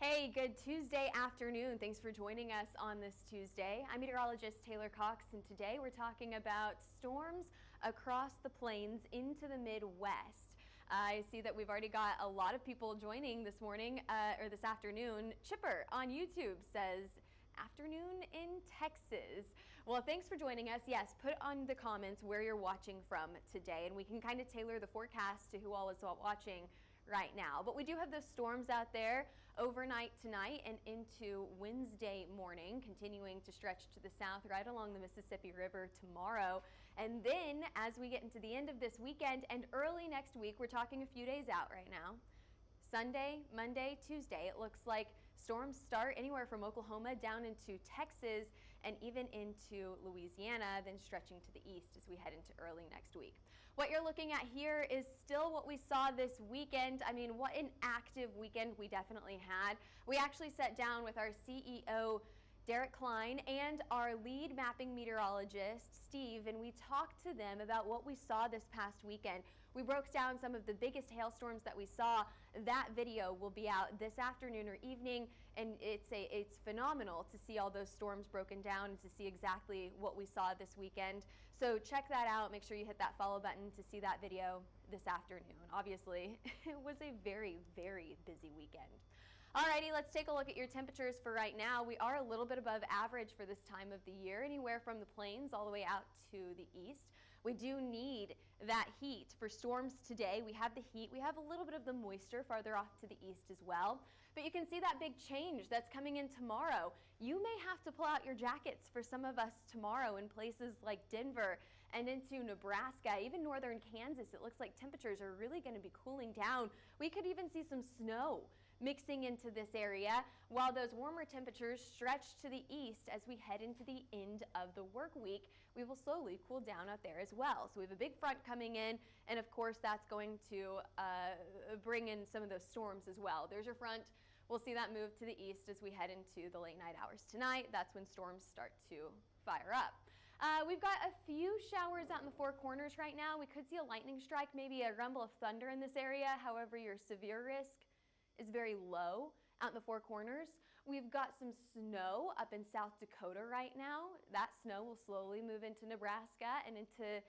Hey, good Tuesday afternoon. Thanks for joining us on this Tuesday. I'm meteorologist Taylor Cox, and today we're talking about storms across the plains into the Midwest. I see that we've already got a lot of people joining this morning or this afternoon. Chipper on YouTube says, afternoon in Texas. Well, thanks for joining us. Yes, put on the comments where you're watching from today, and we can kind of tailor the forecast to who all is watching right now. But we do have those storms out there overnight tonight and into Wednesday morning, continuing to stretch to the south right along the Mississippi River tomorrow. And then as we get into the end of this weekend and early next week, we're talking a few days out right now. Sunday, Monday, Tuesday, it looks like storms start anywhere from Oklahoma down into Texas and even into Louisiana, then stretching to the east as we head into early next week. What you're looking at here is still what we saw this weekend. I mean, what an active weekend we definitely had. We actually sat down with our CEO, Derek Klein, and our lead mapping meteorologist, Steve, and we talked to them about what we saw this past weekend. We broke down some of the biggest hailstorms that we saw. That video will be out this afternoon or evening, and it's phenomenal to see all those storms broken down and to see exactly what we saw this weekend. So check that out. Make sure you hit that follow button to see that video this afternoon. Obviously, it was a very, very busy weekend. Alrighty, let's take a look at your temperatures for right now. We are a little bit above average for this time of the year, anywhere from the plains all the way out to the east. We do need that heat for storms today. We have the heat. We have a little bit of the moisture farther off to the east as well. But you can see that big change that's coming in tomorrow. You may have to pull out your jackets for some of us tomorrow in places like Denver and into Nebraska, even northern Kansas. It looks like temperatures are really going to be cooling down. We could even see some snow mixing into this area, while those warmer temperatures stretch to the east as we head into the end of the work week. We will slowly cool down out there as well. So we have a big front coming in, and of course that's going to bring in some of those storms as well. There's your front. We'll see that move to the east as we head into the late night hours tonight. That's when storms start to fire up. We've got a few showers out in the Four Corners right now. We could see a lightning strike, maybe a rumble of thunder in this area. However, your severe risk is very low out in the Four Corners. We've got some snow up in South Dakota right now. That snow will slowly move into Nebraska and into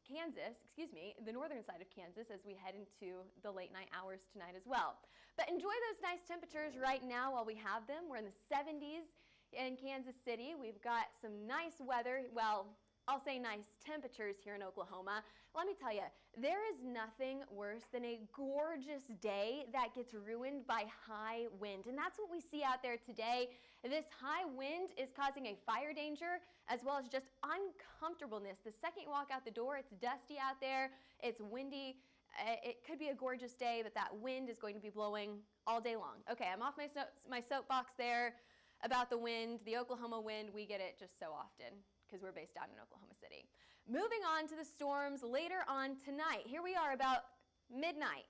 Kansas, the northern side of Kansas as we head into the late night hours tonight as well. But enjoy those nice temperatures right now while we have them. We're in the 70s in Kansas City. We've got some nice weather. Well, I'll say nice temperatures here in Oklahoma. Let me tell you, there is nothing worse than a gorgeous day that gets ruined by high wind. And that's what we see out there today. This high wind is causing a fire danger as well as just uncomfortableness. The second you walk out the door, it's dusty out there, it's windy. It could be a gorgeous day, but that wind is going to be blowing all day long. Okay, I'm off my soapbox there about the wind. The Oklahoma wind, we get it just so often, because we're based down in Oklahoma City. Moving on to the storms later on tonight. Here we are about midnight.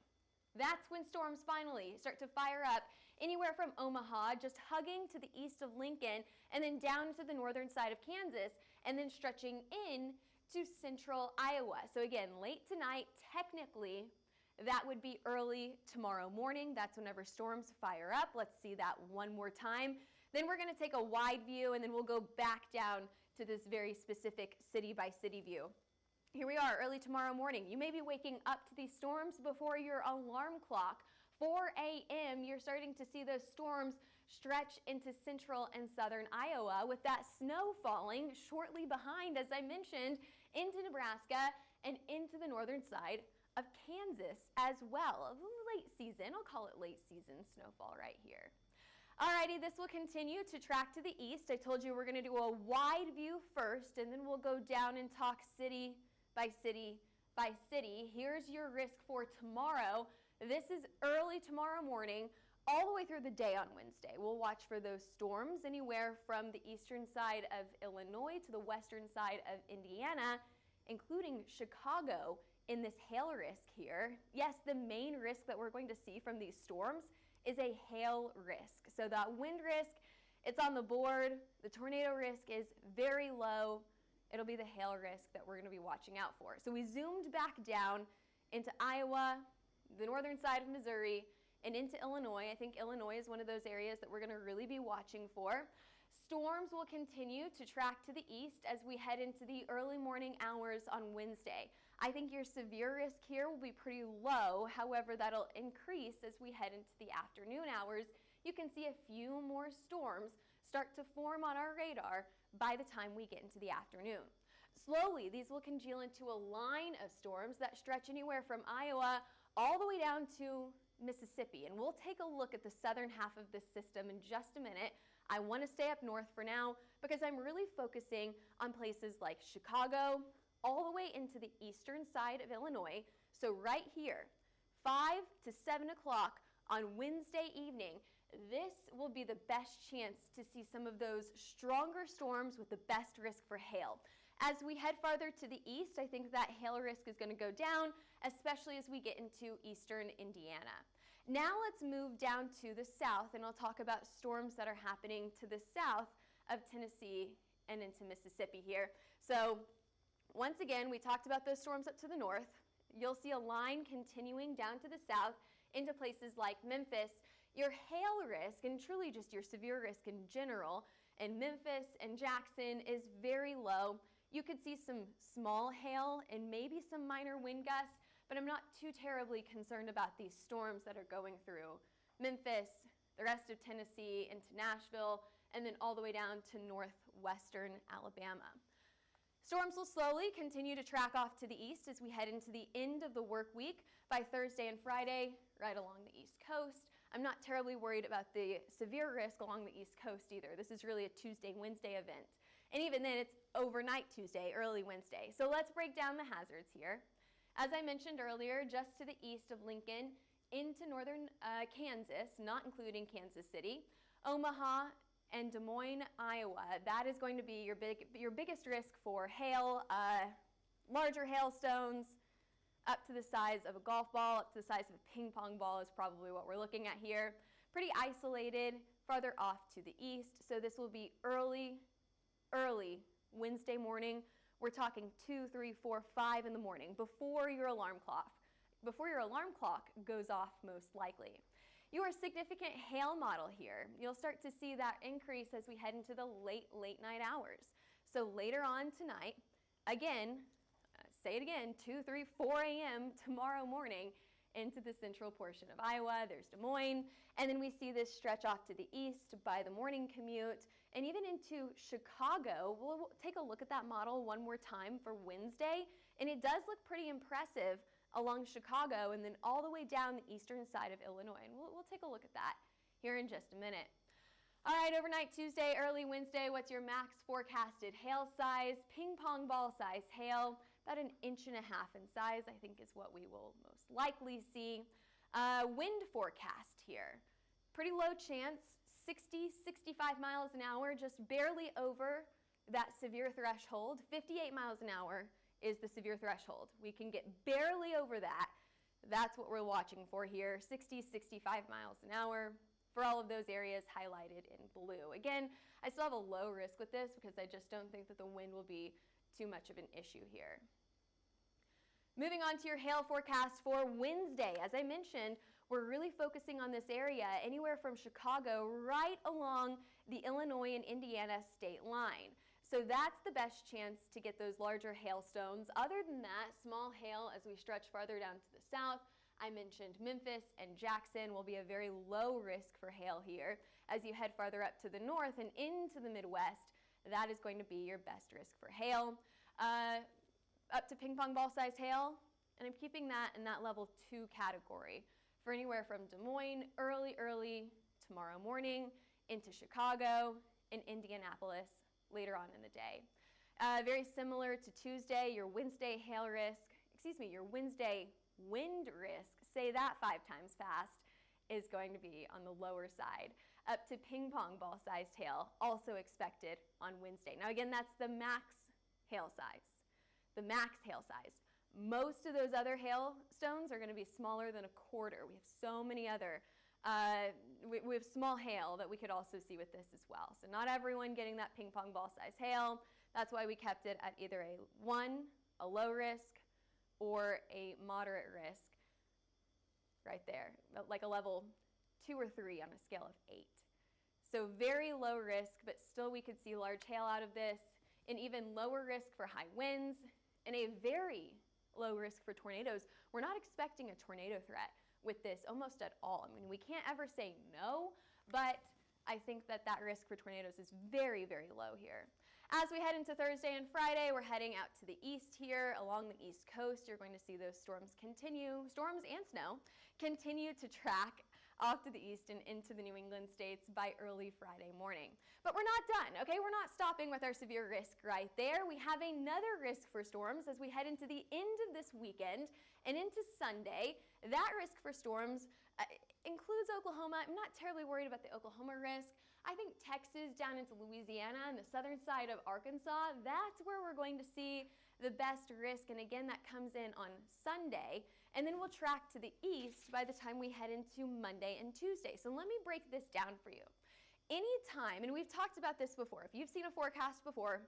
That's when storms finally start to fire up anywhere from Omaha, just hugging to the east of Lincoln, and then down to the northern side of Kansas, and then stretching in to central Iowa. So again, late tonight, technically, that would be early tomorrow morning. That's whenever storms fire up. Let's see that one more time. Then we're going to take a wide view, and then we'll go back down to this very specific city-by-city view. Here we are early tomorrow morning. You may be waking up to these storms before your alarm clock. 4 a.m., you're starting to see those storms stretch into central and southern Iowa, with that snow falling shortly behind, as I mentioned, into Nebraska and into the northern side of Kansas as well. A little late season, I'll call it late season snowfall right here. Alrighty, this will continue to track to the east. I told you we're going to do a wide view first, and then we'll go down and talk city by city by city. Here's your risk for tomorrow. This is early tomorrow morning, all the way through the day on Wednesday. We'll watch for those storms anywhere from the eastern side of Illinois to the western side of Indiana, including Chicago in this hail risk here. Yes, the main risk that we're going to see from these storms is a hail risk. So that wind risk, it's on the board. The tornado risk is very low. It'll be the hail risk that we're going to be watching out for. So we zoomed back down into Iowa, the northern side of Missouri, and into Illinois. I think Illinois is one of those areas that we're going to really be watching for. Storms will continue to track to the east as we head into the early morning hours on Wednesday. I think your severe risk here will be pretty low. However, that'll increase as we head into the afternoon hours. You can see a few more storms start to form on our radar by the time we get into the afternoon. Slowly, these will congeal into a line of storms that stretch anywhere from Iowa all the way down to Mississippi. And we'll take a look at the southern half of this system in just a minute. I want to stay up north for now because I'm really focusing on places like Chicago, all the way into the eastern side of Illinois. So right here, 5 to 7 o'clock on Wednesday evening, this will be the best chance to see some of those stronger storms with the best risk for hail. As we head farther to the east, I think that hail risk is going to go down, especially as we get into eastern Indiana. Now let's move down to the south, and I'll talk about storms that are happening to the south of Tennessee and into Mississippi here. So once again, we talked about those storms up to the north. You'll see a line continuing down to the south into places like Memphis. Your hail risk, and truly just your severe risk in general, in Memphis and Jackson is very low. You could see some small hail and maybe some minor wind gusts, but I'm not too terribly concerned about these storms that are going through Memphis, the rest of Tennessee, into Nashville, and then all the way down to northwestern Alabama. Storms will slowly continue to track off to the east as we head into the end of the work week by Thursday and Friday, right along the East Coast. I'm not terribly worried about the severe risk along the East Coast either. This is really a Tuesday, Wednesday event. And even then, it's overnight Tuesday, early Wednesday. So let's break down the hazards here. As I mentioned earlier, just to the east of Lincoln into northern Kansas, not including Kansas City, Omaha, and Des Moines, Iowa. That is going to be your biggest risk for hail, larger hailstones, up to the size of a golf ball, up to the size of a ping pong ball is probably what we're looking at here. Pretty isolated, farther off to the east. So this will be early Wednesday morning. We're talking 2, 3, 4, 5 in the morning before your alarm clock goes off most likely. Your significant hail model here, you'll start to see that increase as we head into the late night hours. So later on tonight, again, say it again, 2, 3, 4 a.m. tomorrow morning into the central portion of Iowa. There's Des Moines. And then we see this stretch off to the east by the morning commute and even into Chicago. We'll take a look at that model one more time for Wednesday. And it does look pretty impressive along Chicago and then all the way down the eastern side of Illinois. And we'll take a look at that here in just a minute. All right, overnight Tuesday, early Wednesday, what's your max forecasted hail size? Ping pong ball size hail, about 1.5 inches in size, I think is what we will most likely see. Wind forecast here, pretty low chance, 60, 65 miles an hour, just barely over that severe threshold. 58 miles an hour is the severe threshold. We can get barely over that. That's what we're watching for here, 60, 65 miles an hour for all of those areas highlighted in blue. Again, I still have a low risk with this because I just don't think that the wind will be too much of an issue here. Moving on to your hail forecast for Wednesday. As I mentioned, we're really focusing on this area anywhere from Chicago right along the Illinois and Indiana state line. So that's the best chance to get those larger hailstones. Other than that, small hail as we stretch farther down to the south. I mentioned Memphis and Jackson will be a very low risk for hail here. As you head farther up to the north and into the Midwest, that is going to be your best risk for hail. Up to ping pong ball size hail, and I'm keeping that in that level 2 category for anywhere from Des Moines early tomorrow morning into Chicago and Indianapolis later on in the day. Very similar to Tuesday, your Wednesday your Wednesday wind risk, say that 5 times fast, is going to be on the lower side. Up to ping pong ball sized hail, also expected on Wednesday. Now again, that's the max hail size. The max hail size. Most of those other hailstones are going to be smaller than 1/4. We have so many other, we have small hail that we could also see with this as well. So not everyone getting that ping pong ball size hail. That's why we kept it at either a 1, a low risk, or a moderate risk. right there, like a level 2 or 3 on a scale of 8. So very low risk, but still we could see large hail out of this, an even lower risk for high winds, and a very low risk for tornadoes. We're not expecting a tornado threat with this almost at all. I mean, we can't ever say no, but I think that that risk for tornadoes is very, very low here. As we head into Thursday and Friday, we're heading out to the east here along the East Coast. You're going to see those storms and snow, continue to track off to the east and into the New England states by early Friday morning. But we're not done, okay? We're not stopping with our severe risk right there. We have another risk for storms as we head into the end of this weekend and into Sunday. That risk for storms includes Oklahoma. I'm not terribly worried about the Oklahoma risk. I think Texas down into Louisiana and the southern side of Arkansas, that's where we're going to see the best risk. And again, that comes in on Sunday. And then we'll track to the east by the time we head into Monday and Tuesday. So let me break this down for you. Anytime, and we've talked about this before, if you've seen a forecast before,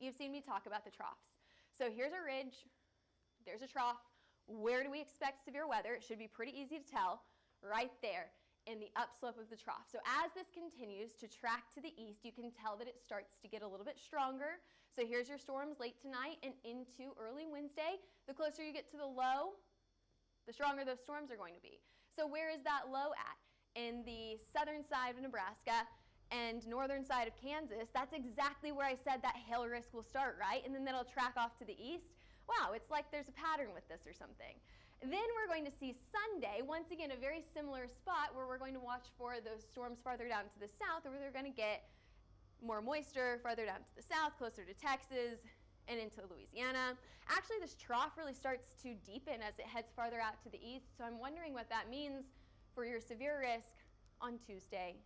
you've seen me talk about the troughs. So here's a ridge, there's a trough. Where do we expect severe weather? It should be pretty easy to tell right there in the upslope of the trough. So as this continues to track to the east, you can tell that it starts to get a little bit stronger. So here's your storms late tonight and into early Wednesday. The closer you get to the low, the stronger those storms are going to be. So where is that low at? In the southern side of Nebraska and northern side of Kansas. That's exactly where I said that hail risk will start, right? And then that'll track off to the east. Wow, it's like there's a pattern with this or something. Then we're going to see Sunday, once again, a very similar spot where we're going to watch for those storms farther down to the south, where they're going to get more moisture farther down to the south, closer to Texas and into Louisiana. Actually, this trough really starts to deepen as it heads farther out to the east, so I'm wondering what that means for your severe risk on Tuesday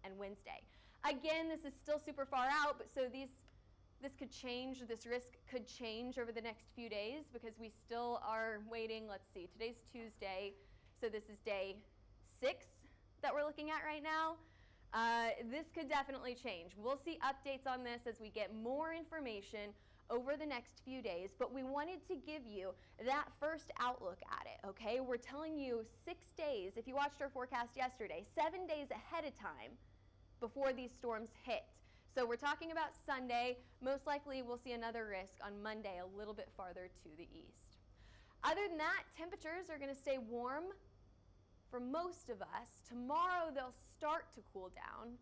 and Wednesday. Again, this is still super far out, but so this could change, this risk could change over the next few days because we still are waiting. Let's see, today's Tuesday, so this is day 6 that we're looking at right now. This could definitely change. We'll see updates on this as we get more information over the next few days, but we wanted to give you that first outlook at it, okay? We're telling you 6 days, if you watched our forecast yesterday, 7 days ahead of time before these storms hit. So we're talking about Sunday. Most likely we'll see another risk on Monday a little bit farther to the east. Other than that, temperatures are going to stay warm for most of us. Tomorrow they'll start to cool down.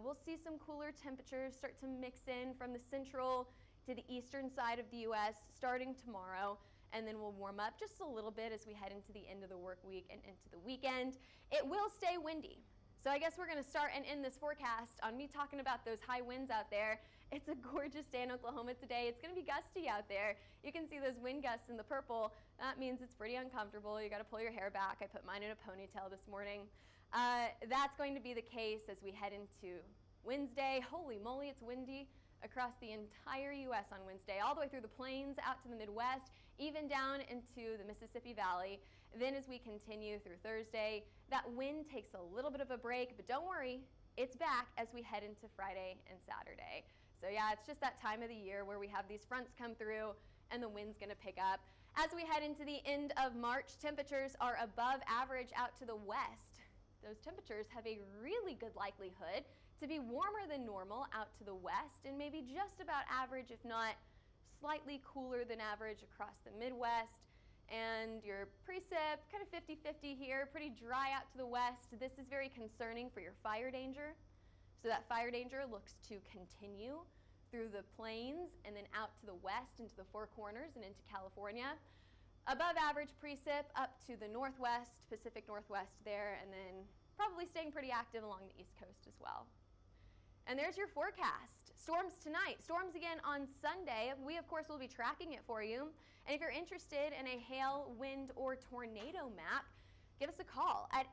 We'll see some cooler temperatures start to mix in from the central to the eastern side of the U.S. starting tomorrow, and then we'll warm up just a little bit as we head into the end of the work week and into the weekend. It will stay windy. So I guess we're going to start and end this forecast on me talking about those high winds out there. It's a gorgeous day in Oklahoma today. It's going to be gusty out there. You can see those wind gusts in the purple. That means it's pretty uncomfortable. You got to pull your hair back. I put mine in a ponytail this morning. That's going to be the case as we head into Wednesday. Holy moly, it's windy across the entire U.S. on Wednesday, all the way through the plains, out to the Midwest, even down into the Mississippi Valley. Then as we continue through Thursday, that wind takes a little bit of a break, but don't worry, it's back as we head into Friday and Saturday. So yeah, it's just that time of the year where we have these fronts come through and the wind's gonna pick up. As we head into the end of March, temperatures are above average out to the west. Those temperatures have a really good likelihood to be warmer than normal out to the west and maybe just about average, if not slightly cooler than average across the Midwest. And your precip, kind of 50-50 here, pretty dry out to the west. This is very concerning for your fire danger. So that fire danger looks to continue through the plains and then out to the west into the Four Corners and into California. Above average precip up to the northwest, Pacific Northwest there, and then probably staying pretty active along the East Coast as well. And there's your forecast. Storms tonight, storms again on Sunday. We, of course, will be tracking it for you. And if you're interested in a hail, wind, or tornado map, give us a call at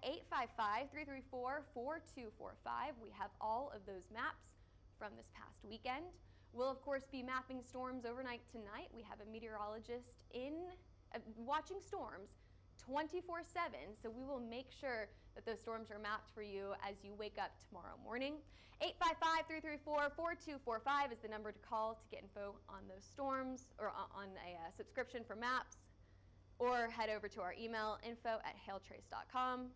855-334-4245. We have all of those maps from this past weekend. We'll, of course, be mapping storms overnight tonight. We have a meteorologist watching storms 24/7, so we will make sure that those storms are mapped for you as you wake up tomorrow morning. 855-334-4245 is the number to call to get info on those storms or on a subscription for maps. or head over to our email, info@hailtrace.com,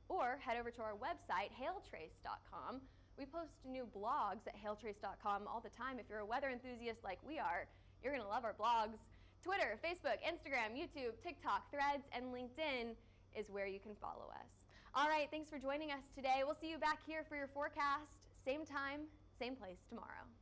or head over to our website, hailtrace.com. We post new blogs at hailtrace.com all the time. If you're a weather enthusiast like we are, you're going to love our blogs. Twitter, Facebook, Instagram, YouTube, TikTok, Threads, and LinkedIn is where you can follow us. All right, thanks for joining us today. We'll see you back here for your forecast, same time, same place tomorrow.